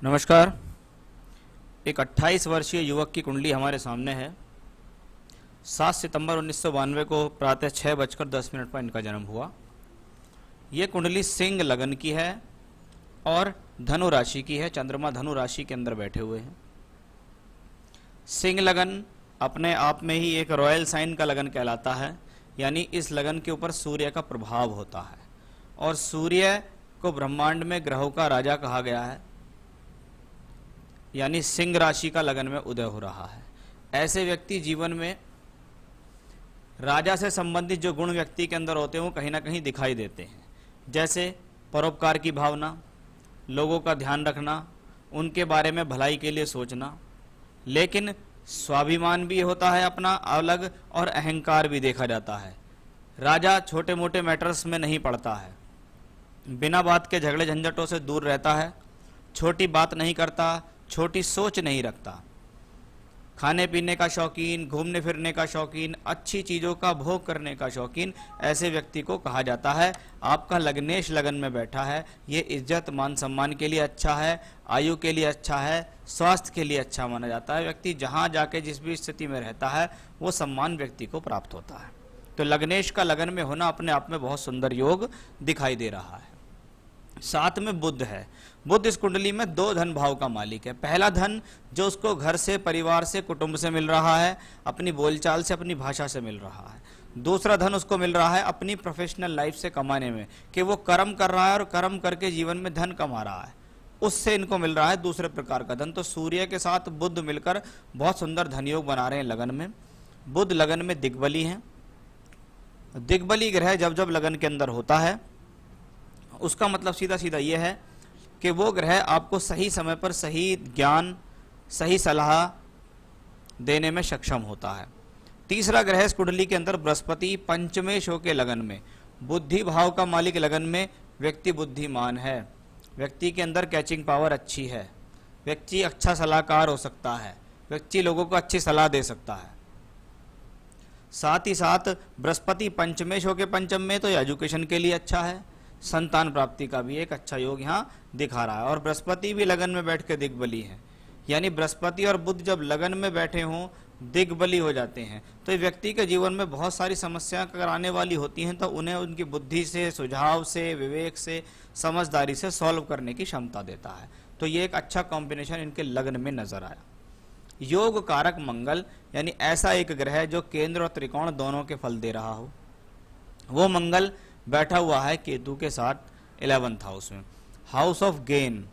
नमस्कार। एक 28 वर्षीय युवक की कुंडली हमारे सामने है। 7 सितंबर 1992 को प्रातः 6:10 पर इनका जन्म हुआ। ये कुंडली सिंह लगन की है और धनु राशि की है। चंद्रमा धनु राशि के अंदर बैठे हुए हैं। सिंह लगन अपने आप में ही एक रॉयल साइन का लगन कहलाता है, यानी इस लगन के ऊपर सूर्य का प्रभाव होता है और सूर्य को ब्रह्मांड में ग्रहों का राजा कहा गया है, यानी सिंह राशि का लगन में उदय हो रहा है। ऐसे व्यक्ति जीवन में राजा से संबंधित जो गुण व्यक्ति के अंदर होते हैं वो कहीं ना कहीं दिखाई देते हैं, जैसे परोपकार की भावना, लोगों का ध्यान रखना, उनके बारे में भलाई के लिए सोचना, लेकिन स्वाभिमान भी होता है अपना अलग और अहंकार भी देखा जाता है। राजा छोटे मोटे मैटर्स में नहीं पड़ता है, बिना बात के झगड़े झंझटों से दूर रहता है, छोटी बात नहीं करता, छोटी सोच नहीं रखता, खाने पीने का शौकीन, घूमने फिरने का शौकीन, अच्छी चीज़ों का भोग करने का शौकीन, ऐसे व्यक्ति को कहा जाता है। आपका लग्नेश लगन में बैठा है, ये इज्जत मान सम्मान के लिए अच्छा है, आयु के लिए अच्छा है, स्वास्थ्य के लिए अच्छा माना जाता है। व्यक्ति जहाँ जाके जिस भी स्थिति में रहता है वो सम्मान व्यक्ति को प्राप्त होता है। तो लग्नेश का लगन में होना अपने आप में बहुत सुंदर योग दिखाई दे रहा है। साथ में बुध है। बुध इस कुंडली में 2 धन भाव का मालिक है। पहला धन जो उसको घर से, परिवार से, कुटुंब से मिल रहा है, अपनी बोलचाल से, अपनी भाषा से मिल रहा है। दूसरा धन उसको मिल रहा है अपनी प्रोफेशनल लाइफ से कमाने में, कि वो कर्म कर रहा है और कर्म करके जीवन में धन कमा रहा है, उससे इनको मिल रहा है दूसरे प्रकार का धन। तो सूर्य के साथ बुध मिलकर बहुत सुंदर धन योग बना रहे हैं लगन में। बुध लगन में दिग्बली है। दिग्बली ग्रह जब जब लगन के अंदर होता है उसका मतलब सीधा सीधा ये है कि वो ग्रह आपको सही समय पर सही ज्ञान, सही सलाह देने में सक्षम होता है। तीसरा ग्रह इस कुंडली के अंदर बृहस्पति पंचमेश होके लगन में, बुद्धि भाव का मालिक लगन में, व्यक्ति बुद्धिमान है, व्यक्ति के अंदर कैचिंग पावर अच्छी है, व्यक्ति अच्छा सलाहकार हो सकता है, व्यक्ति लोगों को अच्छी सलाह दे सकता है। साथ ही साथ बृहस्पति पंचमेश होके पंचम में, तो एजुकेशन के लिए अच्छा है, संतान प्राप्ति का भी एक अच्छा योग यहाँ दिखा रहा है। और बृहस्पति भी लगन में बैठ के दिग्बली है, यानी बृहस्पति और बुध जब लगन में बैठे हों, दिग्बली हो जाते हैं, तो व्यक्ति के जीवन में बहुत सारी समस्याएं कराने वाली होती हैं, तो उन्हें उनकी बुद्धि से, सुझाव से, विवेक से, समझदारी से सॉल्व करने की क्षमता देता है। तो ये एक अच्छा कॉम्बिनेशन इनके लगन में नजर आया। योग कारक मंगल, यानी ऐसा एक ग्रह जो केंद्र और त्रिकोण दोनों के फल दे रहा हो, वो मंगल बैठा हुआ है केतु के साथ 11th हाउस में। हाउस ऑफ गेन,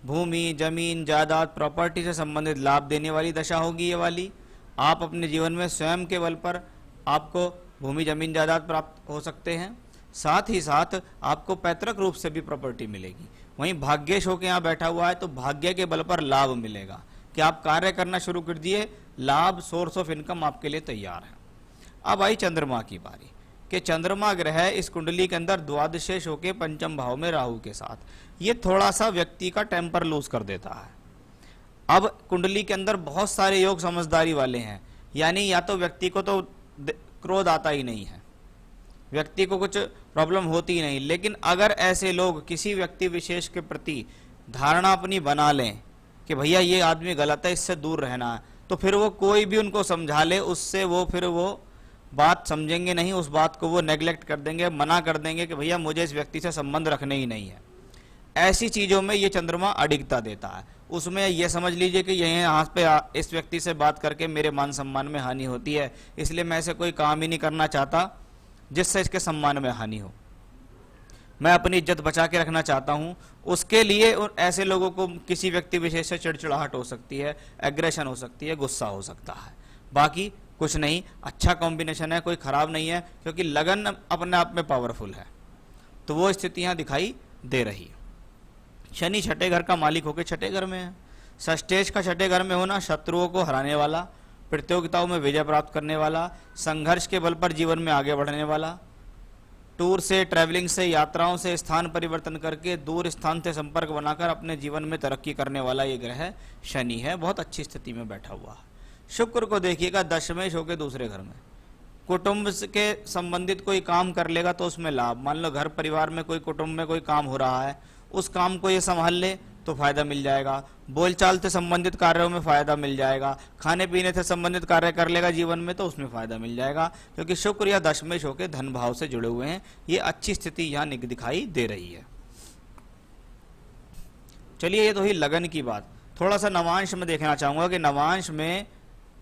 भूमि, जमीन, जायदाद, प्रॉपर्टी से संबंधित लाभ देने वाली दशा होगी ये वाली। आप अपने जीवन में स्वयं के बल पर आपको भूमि, जमीन, जायदाद प्राप्त हो सकते हैं। साथ ही साथ आपको पैतृक रूप से भी प्रॉपर्टी मिलेगी। वहीं भाग्येश होकर यहाँ बैठा हुआ है, तो भाग्य के बल पर लाभ मिलेगा कि आप कार्य करना शुरू कर दिए, लाभ, सोर्स ऑफ इनकम आपके लिए तैयार है। अब आई चंद्रमा की बारी कि चंद्रमा ग्रह इस कुंडली के अंदर द्वादशेश होके पंचम भाव में राहु के साथ, ये थोड़ा सा व्यक्ति का टेम्पर लूज कर देता है। अब कुंडली के अंदर बहुत सारे योग समझदारी वाले हैं, यानी या तो व्यक्ति को तो क्रोध आता ही नहीं है, व्यक्ति को कुछ प्रॉब्लम होती ही नहीं, लेकिन अगर ऐसे लोग किसी व्यक्ति विशेष के प्रति धारणा अपनी बना लें कि भैया ये आदमी गलत है, इससे दूर रहना है, तो फिर वो कोई भी उनको समझा ले, उससे वो फिर वो बात समझेंगे नहीं, उस बात को वो नेग्लेक्ट कर देंगे, मना कर देंगे कि भैया मुझे इस व्यक्ति से संबंध रखने ही नहीं है। ऐसी चीज़ों में ये चंद्रमा अडिगता देता है। उसमें ये समझ लीजिए कि यही यहाँ पे इस व्यक्ति से बात करके मेरे मान सम्मान में हानि होती है, इसलिए मैं ऐसे कोई काम ही नहीं करना चाहता जिससे इसके सम्मान में हानि हो, मैं अपनी इज्जत बचा के रखना चाहता हूँ। उसके लिए ऐसे लोगों को किसी व्यक्ति विशेष से चिड़चिड़ाहट हो सकती है, एग्रेशन हो सकती है, गुस्सा हो सकता है। बाकी कुछ नहीं, अच्छा कॉम्बिनेशन है, कोई खराब नहीं है, क्योंकि लगन अपने आप में पावरफुल है। तो वो स्थितियां दिखाई दे रही है। शनि छठे घर का मालिक होकर छठे घर में है। षष्ठेश का छठे घर में होना शत्रुओं को हराने वाला, प्रतियोगिताओं में विजय प्राप्त करने वाला, संघर्ष के बल पर जीवन में आगे बढ़ने वाला, टूर से, ट्रैवलिंग से, यात्राओं से स्थान परिवर्तन करके दूर स्थान से संपर्क बनाकर अपने जीवन में तरक्की करने वाला ये ग्रह शनि है। बहुत अच्छी स्थिति में बैठा हुआ है। शुक्र को देखिएगा दशमेश होकर दूसरे घर में, कुटुंब के संबंधित कोई काम कर लेगा तो उसमें लाभ। मान लो घर परिवार में कोई, कुटुंब में कोई काम हो रहा है, उस काम को ये संभाल ले तो फायदा मिल जाएगा, बोलचाल से संबंधित कार्यों में फायदा मिल जाएगा, खाने पीने से संबंधित कार्य कर लेगा जीवन में तो उसमें फायदा मिल जाएगा, क्योंकि शुक्र या दशमेश होकर धन भाव से जुड़े हुए हैं। ये अच्छी स्थिति यहाँ दिखाई दे रही है। चलिए, ये तो ही लगन की बात। थोड़ा सा नवांश में देखना चाहूंगा कि नवांश में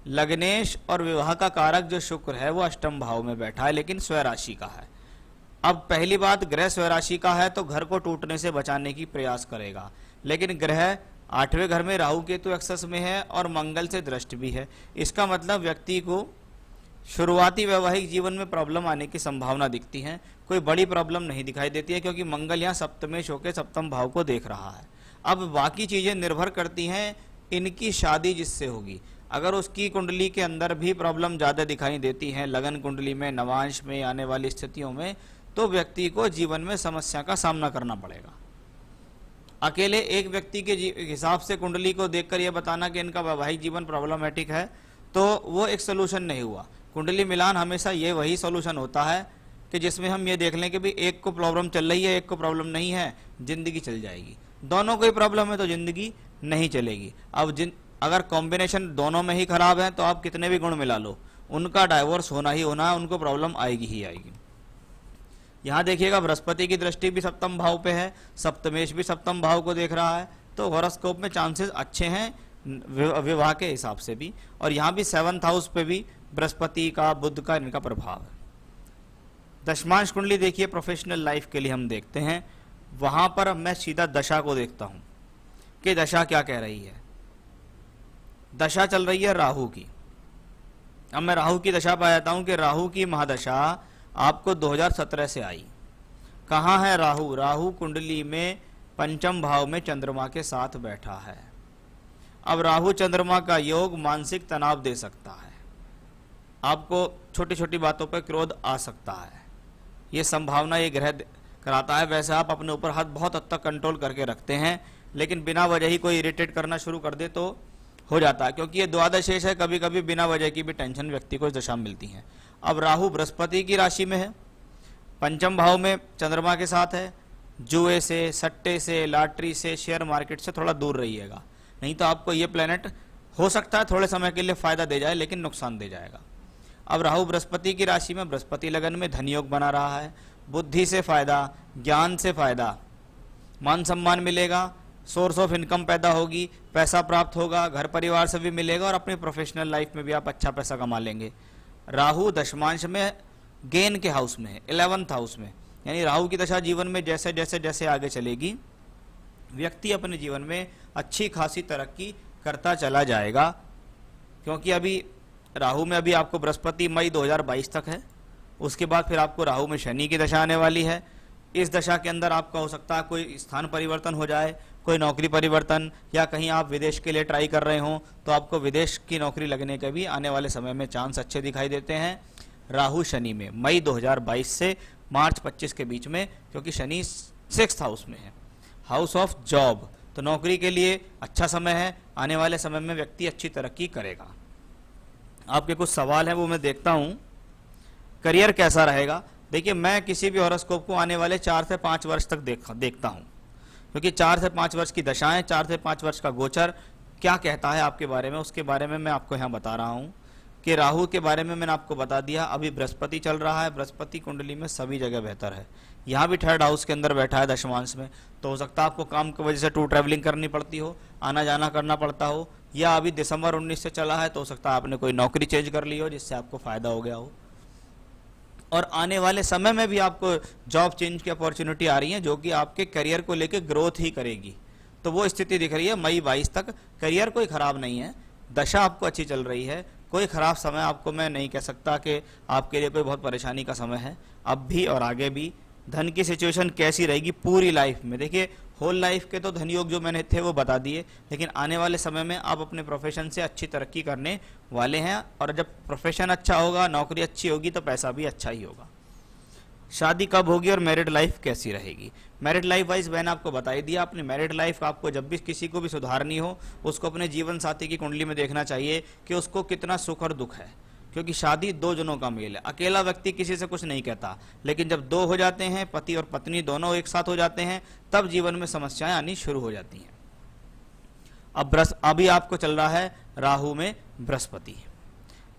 लग्नेश और विवाह का कारक जो शुक्र है वो अष्टम भाव में बैठा है, लेकिन स्वराशि का है। अब पहली बात, ग्रह स्वराशि का है तो घर को टूटने से बचाने की प्रयास करेगा, लेकिन ग्रह 8वें घर में राहु केतु एक्सेस में है और मंगल से दृष्टि भी है। इसका मतलब व्यक्ति को शुरुआती वैवाहिक जीवन में प्रॉब्लम आने की संभावना दिखती है। कोई बड़ी प्रॉब्लम नहीं दिखाई देती है, क्योंकि मंगल यहाँ सप्तमेश होकर सप्तम भाव को देख रहा है। अब बाकी चीजें निर्भर करती हैं इनकी शादी जिससे होगी। अगर उसकी कुंडली के अंदर भी प्रॉब्लम ज़्यादा दिखाई देती है, लगन कुंडली में, नवांश में आने वाली स्थितियों में, तो व्यक्ति को जीवन में समस्या का सामना करना पड़ेगा। अकेले एक व्यक्ति के हिसाब से कुंडली को देखकर यह बताना कि इनका वैवाहिक जीवन प्रॉब्लमेटिक है तो वो एक सोल्यूशन नहीं हुआ। कुंडली मिलान हमेशा ये वही सोल्यूशन होता है कि जिसमें हम ये देख लें कि भी एक को प्रॉब्लम चल रही है, एक को प्रॉब्लम नहीं है, जिंदगी चल जाएगी। दोनों को ही प्रॉब्लम है तो जिंदगी नहीं चलेगी। अब अगर कॉम्बिनेशन दोनों में ही खराब है तो आप कितने भी गुण मिला लो, उनका डाइवोर्स होना ही होना है, उनको प्रॉब्लम आएगी ही आएगी। यहाँ देखिएगा, बृहस्पति की दृष्टि भी सप्तम भाव पे है, सप्तमेश भी सप्तम भाव को देख रहा है, तो हॉरोस्कोप में चांसेस अच्छे हैं विवाह के हिसाब से भी। और यहाँ भी 7th हाउस पे भी बृहस्पति का, बुध का, इनका प्रभाव है। दशमांश कुंडली देखिए, प्रोफेशनल लाइफ के लिए हम देखते हैं, वहां पर मैं सीधा दशा को देखता हूं कि दशा क्या कह रही है। दशा चल रही है राहु की। अब मैं राहु की दशा पा जाता हूं कि राहु की महादशा आपको 2017 से आई। कहाँ है राहु? राहु कुंडली में पंचम भाव में चंद्रमा के साथ बैठा है। अब राहु चंद्रमा का योग मानसिक तनाव दे सकता है, आपको छोटी छोटी बातों पर क्रोध आ सकता है, ये संभावना ये ग्रह कराता है। वैसे आप अपने ऊपर बहुत हद तक कंट्रोल करके रखते हैं, लेकिन बिना वजह ही कोई इरिटेट करना शुरू कर दे तो हो जाता है, क्योंकि ये द्वादश शेष है, कभी कभी बिना वजह की भी टेंशन व्यक्ति को इस दशा में मिलती है। अब राहु बृहस्पति की राशि में है, पंचम भाव में चंद्रमा के साथ है। जुए से, सट्टे से, लॉटरी से, शेयर मार्केट से थोड़ा दूर रहिएगा, नहीं तो आपको ये प्लेनेट हो सकता है थोड़े समय के लिए फायदा दे जाए, लेकिन नुकसान दे जाएगा। अब राहु बृहस्पति की राशि में, बृहस्पति लगन में धन योग बना रहा है। बुद्धि से फायदा, ज्ञान से फायदा, मान सम्मान मिलेगा, सोर्स ऑफ इनकम पैदा होगी, पैसा प्राप्त होगा, घर परिवार से भी मिलेगा और अपनी प्रोफेशनल लाइफ में भी आप अच्छा पैसा कमा लेंगे। राहु दशमांश में गेन के हाउस में है, 11th हाउस में, यानी राहु की दशा जीवन में जैसे जैसे जैसे आगे चलेगी, व्यक्ति अपने जीवन में अच्छी खासी तरक्की करता चला जाएगा। क्योंकि अभी राहु में अभी आपको बृहस्पति मई 2022 तक है, उसके बाद फिर आपको राहु में शनि की दशा आने वाली है। इस दशा के अंदर आपका हो सकता है कोई स्थान परिवर्तन हो जाए, कोई नौकरी परिवर्तन, या कहीं आप विदेश के लिए ट्राई कर रहे हो तो आपको विदेश की नौकरी लगने के भी आने वाले समय में चांस अच्छे दिखाई देते हैं। राहु शनि में मई 2022 से मार्च 25 के बीच में, क्योंकि शनि 6th हाउस में है, हाउस ऑफ जॉब, तो नौकरी के लिए अच्छा समय है। आने वाले समय में व्यक्ति अच्छी तरक्की करेगा। आपके कुछ सवाल हैं वो मैं देखता हूँ। करियर कैसा रहेगा? देखिए, मैं किसी भी हॉरोस्कोप को आने वाले 4 से 5 वर्ष तक देखता हूँ, क्योंकि 4 से 5 वर्ष की दशाएं, 4 से 5 वर्ष का गोचर क्या कहता है आपके बारे में, उसके बारे में मैं आपको यहाँ बता रहा हूँ। कि राहु के बारे में मैंने आपको बता दिया, अभी बृहस्पति चल रहा है, बृहस्पति कुंडली में सभी जगह बेहतर है। यहाँ भी 3rd हाउस के अंदर बैठा है दशमांश में, तो हो सकता है आपको काम की वजह से टूर ट्रैवलिंग करनी पड़ती हो, आना जाना करना पड़ता हो, या अभी दिसंबर 19 से चला है तो हो सकता है आपने कोई नौकरी चेंज कर ली हो जिससे आपको फायदा हो गया हो। और आने वाले समय में भी आपको जॉब चेंज की अपॉर्चुनिटी आ रही है, जो कि आपके करियर को लेकर ग्रोथ ही करेगी। तो वो स्थिति दिख रही है मई 22 तक। करियर कोई खराब नहीं है, दशा आपको अच्छी चल रही है, कोई खराब समय आपको मैं नहीं कह सकता कि आपके लिए कोई बहुत परेशानी का समय है, अब भी और आगे भी। धन की सिचुएशन कैसी रहेगी पूरी लाइफ में? देखिए, होल लाइफ के तो धन योग जो मैंने थे वो बता दिए, लेकिन आने वाले समय में आप अपने प्रोफेशन से अच्छी तरक्की करने वाले हैं, और जब प्रोफेशन अच्छा होगा, नौकरी अच्छी होगी, तो पैसा भी अच्छा ही होगा। शादी कब होगी और मैरिड लाइफ कैसी रहेगी? मैरिड लाइफ वाइज मैंने आपको बता ही दिया। अपनी मैरिड लाइफ आपको जब भी किसी को भी सुधारनी हो, उसको अपने जीवन साथी की कुंडली में देखना चाहिए कि उसको कितना सुख और दुख है, क्योंकि शादी 2 जनों का मेल है। अकेला व्यक्ति किसी से कुछ नहीं कहता, लेकिन जब 2 हो जाते हैं, पति और पत्नी दोनों एक साथ हो जाते हैं, तब जीवन में समस्याएं आनी शुरू हो जाती हैं। अभी आपको चल रहा है राहु में बृहस्पति।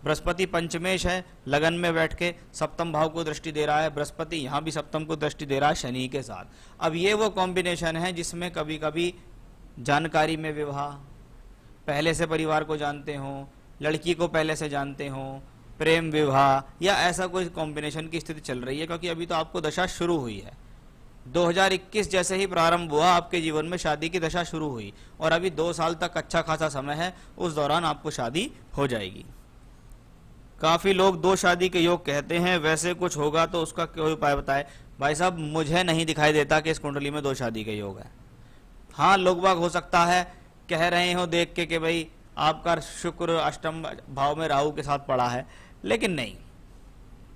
बृहस्पति पंचमेश है, लगन में बैठ के सप्तम भाव को दृष्टि दे रहा है। बृहस्पति यहाँ भी सप्तम को दृष्टि दे रहा है शनि के साथ। अब ये वो कॉम्बिनेशन है जिसमें कभी कभी जानकारी में विवाह, पहले से परिवार को जानते हो, लड़की को पहले से जानते हो, प्रेम विवाह, या ऐसा कोई कॉम्बिनेशन की स्थिति चल रही है। क्योंकि अभी तो आपको दशा शुरू हुई है, 2021 जैसे ही प्रारंभ हुआ आपके जीवन में शादी की दशा शुरू हुई, और अभी 2 साल तक अच्छा खासा समय है, उस दौरान आपको शादी हो जाएगी। काफी लोग 2 शादी के योग कहते हैं, वैसे कुछ होगा तो उसका कोई उपाय बताए। भाई साहब, मुझे नहीं दिखाई देता कि इस कुंडली में 2 शादी के योग है। हाँ, लोग बाग हो सकता है कह रहे हो देख के कि भाई आपका शुक्र अष्टम भाव में राहु के साथ पड़ा है, लेकिन नहीं,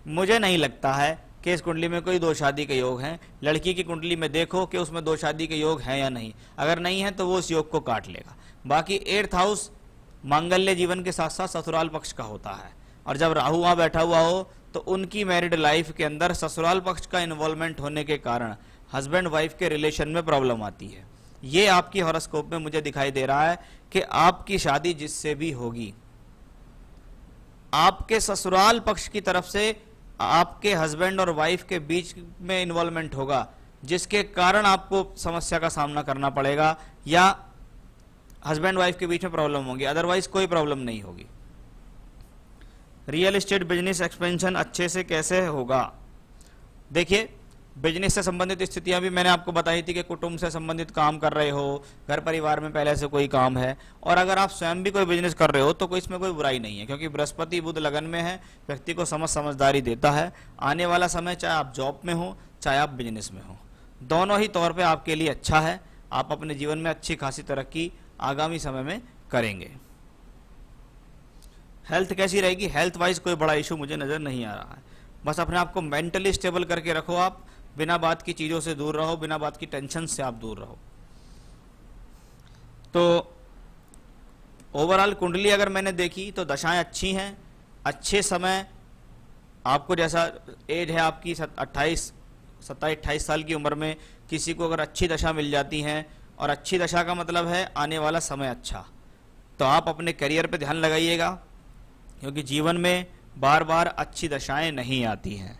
मुझे नहीं लगता है कि इस कुंडली में कोई 2 शादी के योग हैं। लड़की की कुंडली में देखो कि उसमें 2 शादी के योग हैं या नहीं, अगर नहीं है तो वो उस योग को काट लेगा। बाकी 8th हाउस मांगल्य जीवन के साथ साथ ससुराल पक्ष का होता है, और जब राहु वहां बैठा हुआ हो तो उनकी मैरिड लाइफ के अंदर ससुराल पक्ष का इन्वॉल्वमेंट होने के कारण हस्बैंड वाइफ के रिलेशन में प्रॉब्लम आती है। ये आपकी हॉरोस्कोप में मुझे दिखाई दे रहा है कि आपकी शादी जिससे भी होगी, आपके ससुराल पक्ष की तरफ से आपके हस्बैंड और वाइफ के बीच में इन्वॉल्वमेंट होगा, जिसके कारण आपको समस्या का सामना करना पड़ेगा, या हस्बैंड वाइफ के बीच में प्रॉब्लम होगी, अदरवाइज कोई प्रॉब्लम नहीं होगी। रियल एस्टेट बिजनेस एक्सपेंशन अच्छे से कैसे होगा? देखिए, बिजनेस से संबंधित स्थितियां भी मैंने आपको बताई थी कि कुटुंब से संबंधित काम कर रहे हो, घर परिवार में पहले से कोई काम है, और अगर आप स्वयं भी कोई बिजनेस कर रहे हो तो कोई इसमें कोई बुराई नहीं है, क्योंकि बृहस्पति बुध लगन में है, व्यक्ति को समझदारी देता है। आने वाला समय चाहे आप जॉब में हो चाहे आप बिजनेस में हो, दोनों ही तौर पर आपके लिए अच्छा है। आप अपने जीवन में अच्छी खासी तरक्की आगामी समय में करेंगे। हेल्थ कैसी रहेगी? हेल्थ वाइज कोई बड़ा इशू मुझे नजर नहीं आ रहा है। बस अपने आप को मेंटली स्टेबल करके रखो, आप बिना बात की चीजों से दूर रहो, बिना बात की टेंशन से आप दूर रहो। तो ओवरऑल कुंडली अगर मैंने देखी तो दशाएं अच्छी हैं, अच्छे समय आपको, जैसा एज है आपकी 27-28 साल की उम्र में किसी को अगर अच्छी दशा मिल जाती है, और अच्छी दशा का मतलब है आने वाला समय अच्छा, तो आप अपने करियर पे ध्यान लगाइएगा, क्योंकि जीवन में बार बार अच्छी दशाएं नहीं आती हैं।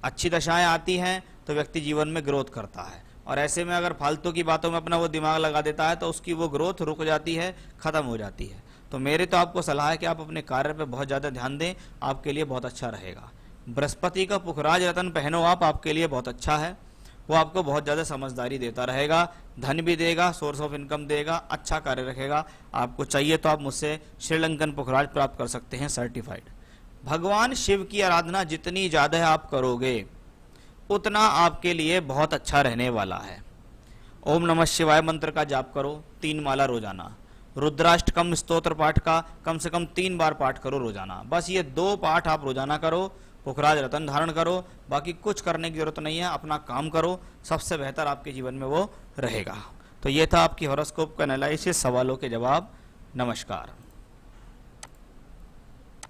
अच्छी दशाएं आती हैं तो व्यक्ति जीवन में ग्रोथ करता है, और ऐसे में अगर फालतू की बातों में अपना वो दिमाग लगा देता है तो उसकी वो ग्रोथ रुक जाती है, खत्म हो जाती है। तो मेरे तो आपको सलाह है कि आप अपने कार्य पे बहुत ज़्यादा ध्यान दें, आपके लिए बहुत अच्छा रहेगा। बृहस्पति का पुखराज रत्न पहनो आप, आपके लिए बहुत अच्छा है, वो आपको बहुत ज़्यादा समझदारी देता रहेगा, धन भी देगा, सोर्स ऑफ इनकम देगा, अच्छा कार्य रखेगा। आपको चाहिए तो आप मुझसे श्रीलंकन पुखराज प्राप्त कर सकते हैं, सर्टिफाइड। भगवान शिव की आराधना जितनी ज़्यादा आप करोगे उतना आपके लिए बहुत अच्छा रहने वाला है। ओम नमः शिवाय मंत्र का जाप करो 3 माला रोजाना। रुद्राष्टकम स्तोत्र पाठ का कम से कम 3 बार पाठ करो रोजाना। बस ये 2 पाठ आप रोजाना करो, पुखराज रतन धारण करो, बाकी कुछ करने की जरूरत नहीं है, अपना काम करो, सबसे बेहतर आपके जीवन में वो रहेगा। तो ये था आपकी हॉरोस्कोप का एनालिसिस, सवालों के जवाब। नमस्कार।